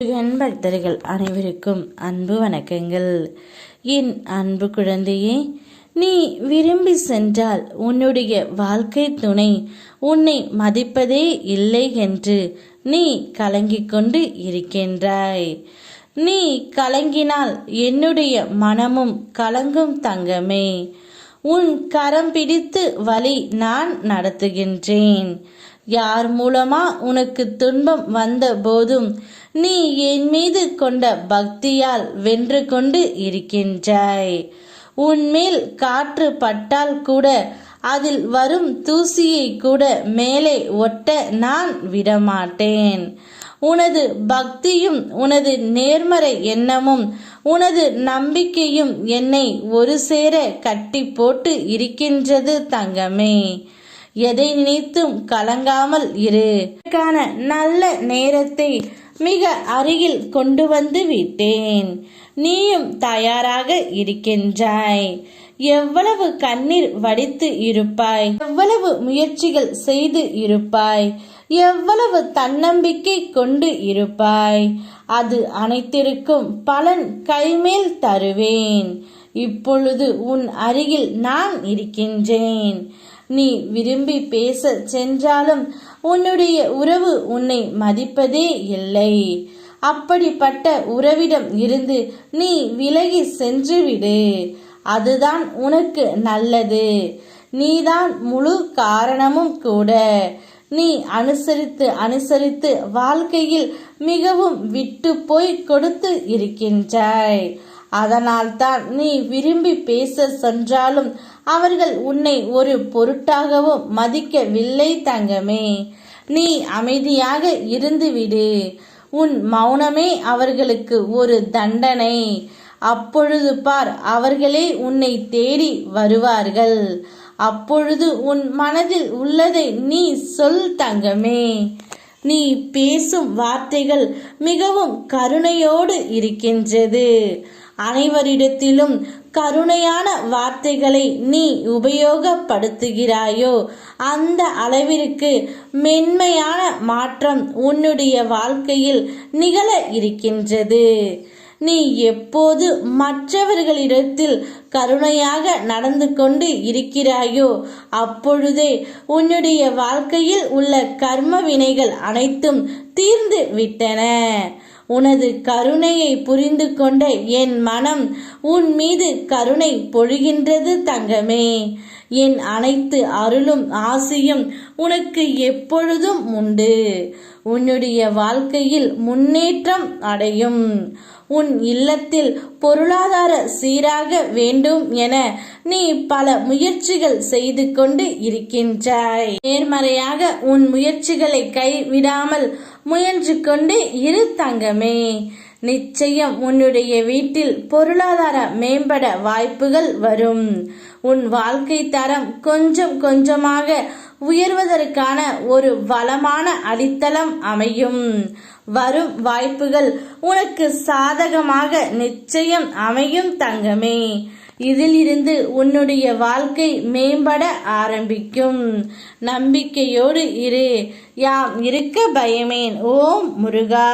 முருகன் பக்தர்கள் அனைவருக்கும் அன்பு வணக்கங்கள். என் அன்பு குழந்தையே, நீ விரும்பி சென்றால் உன்னுடைய வாழ்க்கை துணை உன்னை மதிப்பதே இல்லை என்று நீ கலங்கிக் கொண்டு இருக்கின்றாய். நீ கலங்கினால் என்னுடைய மனமும் கலங்கும் தங்கமே. உன் கரம் பிடித்து வழி நான் நடத்துகின்றேன். யார் மூலமா உனக்கு துன்பம் வந்த போதும் நீ என் மீது கொண்ட பக்தியால் வென்று கொண்டு இருக்கின்றாய். உன்மேல் காற்று பட்டால் கூட அதில் வரும் தூசியை கூட மேலே ஒட்ட நான் விடமாட்டேன். உனது பக்தியும் உனது நேர்மறை எண்ணமும் உனது நம்பிக்கையும் என்னை ஒரு சேர கட்டி போட்டு இருக்கின்றது தங்கமே. எதை நினைத்தும் கலங்காமல் இரு. நல்ல நேரத்தை மிக அருகில் கொண்டு வந்து விட்டேன். நீயும் தயாராக இருக்கின்றாய். எவ்வளவு கண்ணீர் வடித்து இருப்பாய், எவ்வளவு முயற்சிகள் செய்து இருப்பாய், எவ்வளவு தன்னம்பிக்கை கொண்டு இருப்பாய். அது அனைத்திற்கும் பலன் கைமேல் தருவேன். இப்பொழுது உன் அருகில் நான் இருக்கின்றேன். நீ விரும்பி பேச சென்றாலும் உன்னுடைய உறவு உன்னை மதிப்பதே இல்லை. அப்படிப்பட்ட உறவிடம் இருந்து நீ விலகி சென்றுவிடு. அதுதான் உனக்கு நல்லது. நீதான் முழு காரணமும் கூட. நீ அனுசரித்து வாழ்க்கையில் மிகவும் விட்டு போய் கொடுத்து இருக்கின்றாய். அதனால்தான் நீ விரும்பி பேச சென்றாலும் அவர்கள் உன்னை ஒரு பொருட்டாகவும் மதிக்கவில்லை தங்கமே. நீ அமைதியாக இருந்துவிடு. உன் மௌனமே அவர்களுக்கு ஒரு தண்டனை. அப்பொழுது பார், அவர்களே உன்னை தேடி வருவார்கள். அப்பொழுது உன் மனதில் உள்ளதை நீ சொல் தங்கமே. நீ பேசும் வார்த்தைகள் மிகவும் கருணையோடு இருக்கின்றது. அனைவரிடத்திலும் கருணையான வார்த்தைகளை நீ உபயோகப்படுத்துகிறாயோ அந்த அளவிற்கு மென்மையான மாற்றம் உன்னுடைய வாழ்க்கையில் நிகழ இருக்கின்றது. நீ எப்போது மற்றவர்களிடத்தில் கருணையாக நடந்து கொண்டு இருக்கிறாயோ அப்பொழுதே உன்னுடைய வாழ்க்கையில் உள்ள கர்ம வினைகள் அனைத்தும் தீர்ந்து விட்டன. உனது கருணையை புரிந்து கொண்ட என் மனம் உன் மீது கருணை பொழிகின்றது தங்கமே. என் அனைத்து அருளும் ஆசையும் உனக்கு எப்பொழுதும் உண்டு. உன்னுடைய வாழ்க்கையில் முன்னேற்றம் அடையும். உன் இல்லத்தில் பொருளாதார சீராக வேண்டும் என நீ பல முயற்சிகள் செய்து கொண்டு இருக்கின்றாய். நேர்மறையாக உன் முயற்சிகளை கைவிடாமல் முயன்று கொண்டு இரு தங்கமே. நிச்சயம் உன்னுடைய வீட்டில் பொருளாதார மேம்பட வாய்ப்புகள் வரும். உன் வாழ்க்கை தரம் கொஞ்சம் கொஞ்சமாக உயர்வதற்கான ஒரு வளமான அடித்தளம் அமையும். வரும் வாய்ப்புகள் உனக்கு சாதகமாக நிச்சயம் அமையும் தங்கமே. இதிலிருந்து உன்னுடைய வாழ்க்கை மேம்பட ஆரம்பிக்கும். நம்பிக்கையோடு இரு. யாம் இருக்க பயமேன். ஓம் முருகா.